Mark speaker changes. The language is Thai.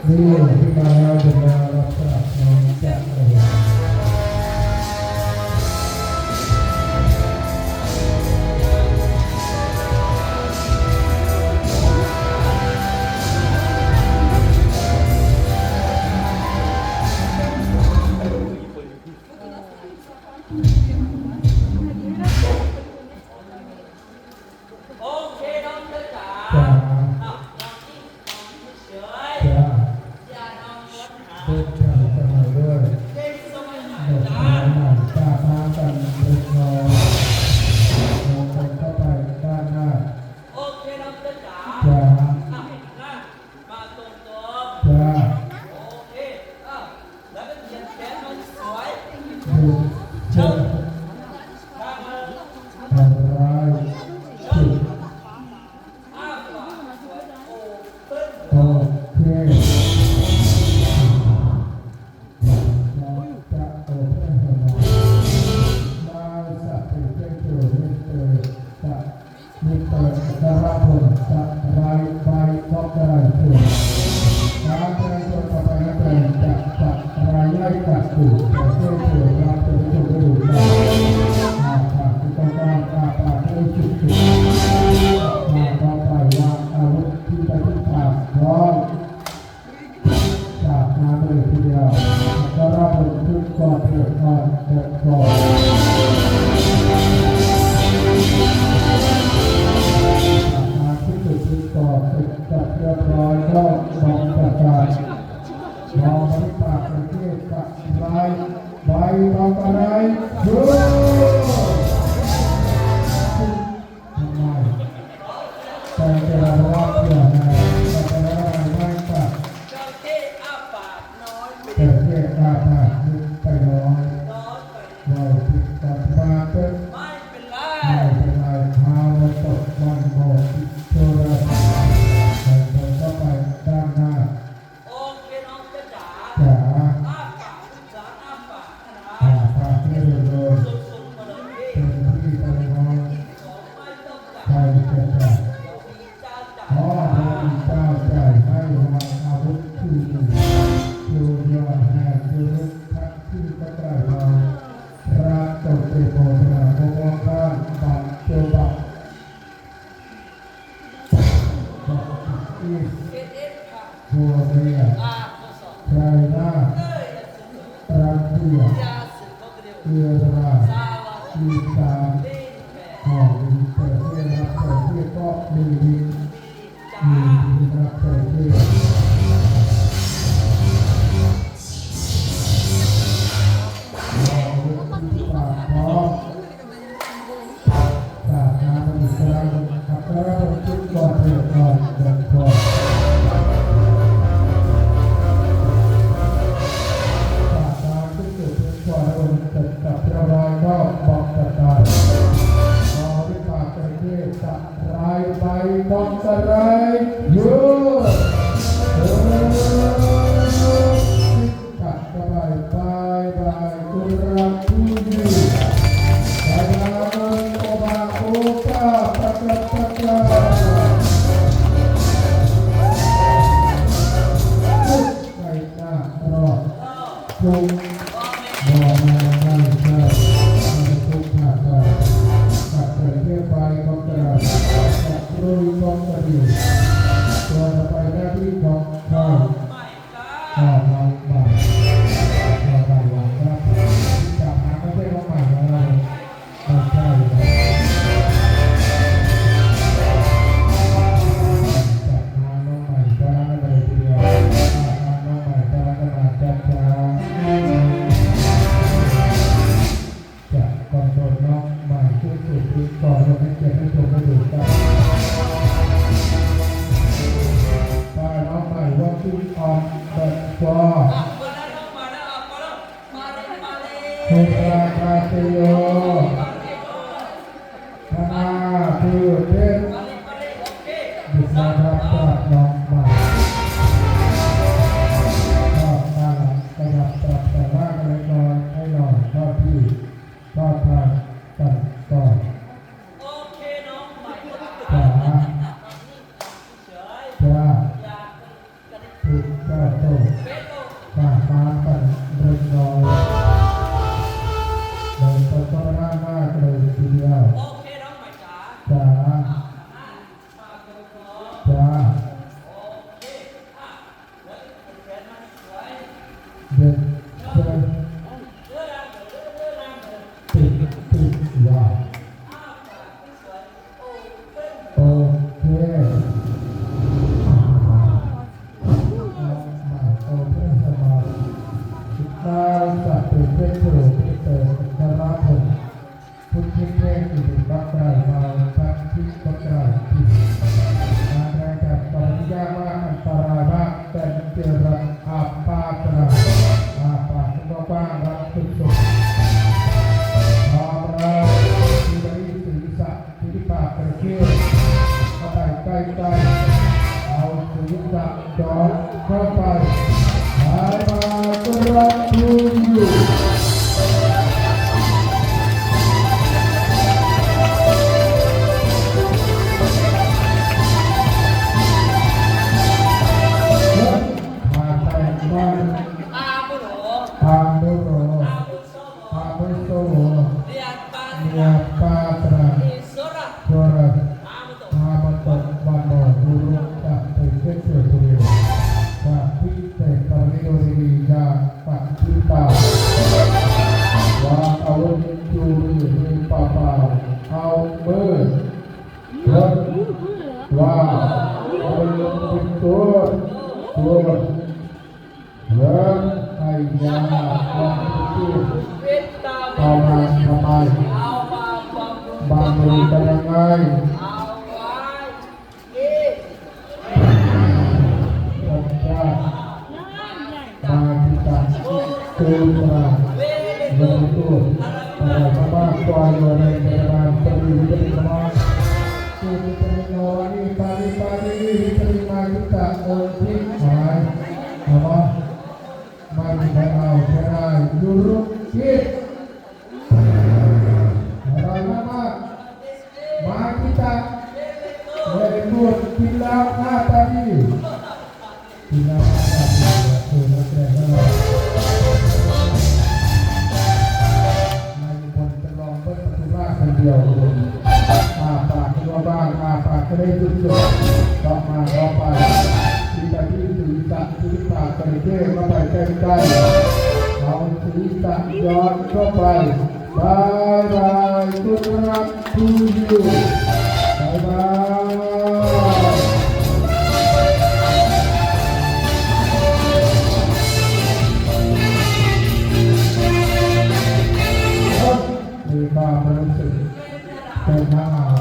Speaker 1: นี่ที่มาแล้วจะมารับสลับน้องจะเลย
Speaker 2: โอเคน้องจ๋า
Speaker 1: จ้า
Speaker 2: น้องนี่เฉย
Speaker 1: จ้า
Speaker 2: อย่านอนวัดหา
Speaker 1: เดินทางสมัยด้วย
Speaker 2: เด็กสมัยใหม่
Speaker 1: เด็ก
Speaker 2: จ้า
Speaker 1: สมัยใหม่จ้าพากันเล็กน้อยมองกันเข้าไปด้านหน้า
Speaker 2: โอเคน้องจ๋า
Speaker 1: จ้า
Speaker 2: หน้ามาตรง
Speaker 1: จ้า
Speaker 2: ๆโอเคแล้วก็เขียนแขนน้องสวย
Speaker 1: ดูเชิญ
Speaker 2: ข้างมา
Speaker 1: ทำร้ายจิต
Speaker 2: อ้าวสวยโอ้เปิ้ล
Speaker 1: โอเคจะโอเคมาสัตว์เป็นเจ้าเจ้ามิเตอร์จะมิเตอร์ดาราพลจะไรใบก็ได้เถิดการแปลงตัวต่อไปนั้นแปลงจะรายย่อยกัดถูกแต่เจ้าเจ้ารับตัวไม่ถูกไม่ถูกได้ที่ต้องการปราบให้จุดจุดมาต่อไปวางอาวุธที่ไปที่ปากพร้อมจากน้ำเลยทีเดียวก็รับผลทุกก่อนเถิดก่อนเถิดก่อนจากน้ำที่จุดที่ก่อนเสร็จจัดเรียบร้อยก็มองจัดการมองไปที่ปากประเทศกับใบใบมองอะไรดู ทำไมแต่จะรับเพื่อนะแต่จะรับไม่ตัด
Speaker 2: เจ้าเท่อ้าปากน้อยไป
Speaker 1: แต่เพื่ออาภาลึกไปน้อย
Speaker 2: น้อยไป
Speaker 1: เราผิดกับมาเกิด
Speaker 2: ไม่เป็นไร
Speaker 1: ไม่เป็นไรพาเราตกวันโมกิโชระแต่เดินเข้าไปด้านหน้า
Speaker 2: โอเคน้องจ๋า
Speaker 1: จ๋า
Speaker 2: อ้าปากจ๋าอ้าปากนะ
Speaker 1: อาภาที่เดินเลย
Speaker 2: สุดๆมาเลย
Speaker 1: เป็นที่ไปน้อย
Speaker 2: ของไม่ต้องจับ
Speaker 1: ใครจะจับ
Speaker 2: มีเจ้าจับ
Speaker 1: ขอพระเจ้าใจให้วางอาวุธที่มีอยู่ยอดแห่งยุทธทักที่ก็ใกล้เราพระจงเตโปตราโมกข้านบัตโจบัตบัตอีส
Speaker 2: เอสค่ะ
Speaker 1: ทัวเรีย
Speaker 2: ทดสอบ
Speaker 1: ไตรนาตรังเทีย
Speaker 2: ยาสืบก็เร็ว
Speaker 1: เอือรา
Speaker 2: ซาลา
Speaker 1: อีสาน
Speaker 2: เล่นแบ
Speaker 1: ของอินเตอร์เทียรับเตอร์เทียก็มีดี
Speaker 2: จ้า
Speaker 1: มีรับเตอร์เทียอาวุธที่ปากพร้อมจากน้ำมันอีกครั้งขับแล้วเราชุดก่อนเถิดก่อนเดินก่อนจากน้ำที่จุดที่ก่อนเราเกิดกับเรียบร้อยก็บอกจัดการเอาที่ปากประเทศจะรายใบบอกจะไรหยุดกัดกระบายบายบายกุราผู้ยืนบายบายโอบาโอกาประกาศประกาศไปหน้ารอดจุงบ่มาไม่ใช่ไม่ทุกข์หนักใจกัดเกิดเทียบไปก็กระดับกัดรุ่ยก็กระดิ่งตัวต่อไปหน้าที่ของข้า
Speaker 2: ไม่จ้า
Speaker 1: ข้าวบางบาทข้าวบางบาทครับจากนั้นไม่ใช่ว่าใหม่อะไรไม่ใช่นะจากนั้นน้องใหม่ก็ได้เลยทีเดียวจากนั้นน้องใหม่ก็ได้มาจัดการจะกำหนดน้องใหม่ที่สุดที่ก่อนเราให้เกียรติให้ชมให้ดูกันป้าน้องใหม่ว่าที่ออนเปิดจอ
Speaker 2: มาแล้วน้องมาแล้วมาแล้วมาเลยมาเลย
Speaker 1: เทราคาเตโยธนาคือเทพ
Speaker 2: มาเลยโอเค
Speaker 1: บุษราภาพน้องใหม่ก็น่ารักกระดับปรับแต่ว่ากันเล็กน้อยให้หน่อยก็ที่ก็ทางกันก่อน
Speaker 2: โอเคน้องใหม่
Speaker 1: จ๋า
Speaker 2: เฉย
Speaker 1: จ้า
Speaker 2: อยากกัน
Speaker 1: ถูก เดินเดินติดว่าโอเคมาสัตว์เป็นเพื่อนโผล่ที่เติมนราพงพุทธิเทศอิริบักไกรมาพักที่บักไกรที่มาแรงจากตอนยากมากอันตรายมากแต่เจอรักอาปาตระอาปาที่บ้างรักสุดสุดอาเราที่บริสุทธิ์สัตว์ที่ปากกระเชื่อเข้าไปใกล้เอาสุริสัตว์จอดเข้าไปหายมาก็รักอยู่ว่าเอาไปลงเป็นตัวเริ่มให้ยาความคิดต่อมาทำไมบางมือเป็นยังไงผมจะมาที่ตัดตัวมาลงตัวอะไรบ้างตัวอยู่ในกระดานเป็นมาPari terima kita untuk mai apa mari berau cerai duruk kit nama mari kita merebut pilar tadi pilar tadi sudah terasa mari pun terlong berpetulah dia apa kedua bang apa kedai tujuhต่อมาต่อไปที่ไปที่ศีรษะที่ปากกระเจี๊ยบเข้าไปใกล้ๆเอาศีรษะย้อนเข้าไปบายบายคุณรักทูยูบายบายมีความรู้สึกเป็นทหาร